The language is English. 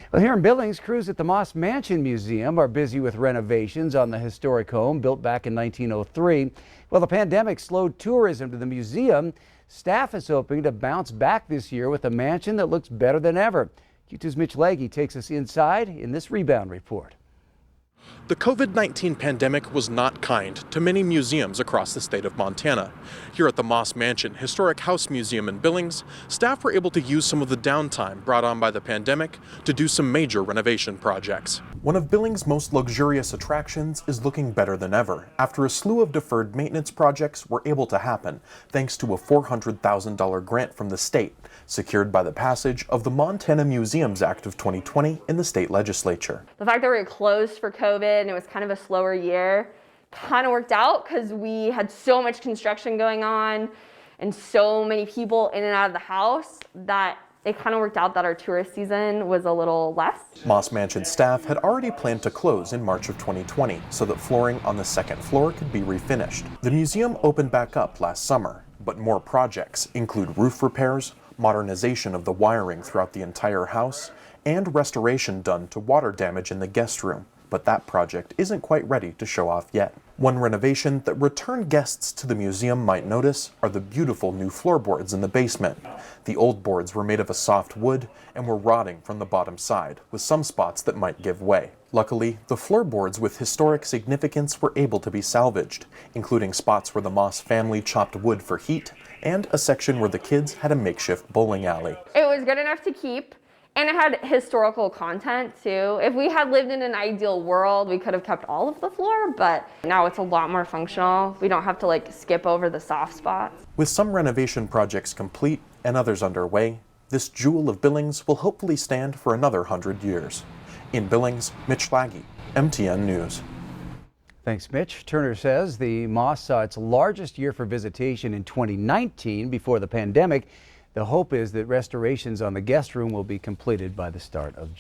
Well, here in Billings, crews at the Moss Mansion Museum are busy with renovations on the historic home built back in 1903. Well, the pandemic slowed tourism to the museum. Staff is hoping to bounce back this year with a mansion that looks better than ever. Q2's Mitch Legge takes us inside in this rebound report. The COVID-19 pandemic was not kind to many museums across the state of Montana. Here at the Moss Mansion Historic House Museum in Billings, staff were able to use some of the downtime brought on by the pandemic to do some major renovation projects. One of Billings' most luxurious attractions is looking better than ever after a slew of deferred maintenance projects were able to happen thanks to a $400,000 grant from the state, secured by the passage of the Montana Museums Act of 2020 in the state legislature. The fact that we were closed for COVID and it was kind of a slower year kind of worked out because we had so much construction going on and so many people in and out of the house that it kind of worked out that our tourist season was a little less. Moss Mansion staff had already planned to close in March of 2020 so that flooring on the second floor could be refinished. The museum opened back up last summer, but more projects include roof repairs, modernization of the wiring throughout the entire house, and restoration done to water damage in the guest room. But that project isn't quite ready to show off yet. One renovation that return guests to the museum might notice are the beautiful new floorboards in the basement. The old boards were made of a soft wood and were rotting from the bottom side, with some spots that might give way. Luckily, the floorboards with historic significance were able to be salvaged, including spots where the Moss family chopped wood for heat and a section where the kids had a makeshift bowling alley. It was good enough to keep. And it had historical content too. If we had lived in an ideal world, we could have kept all of the floor, but now it's a lot more functional. We don't have to skip over the soft spots. With some renovation projects complete and others underway, this jewel of Billings will hopefully stand for another 100 years. In Billings, Mitch Legge, MTN News. Thanks, Mitch. Turner says the Moss saw its largest year for visitation in 2019 before the pandemic. The hope is that restorations on the guest room will be completed by the start of June.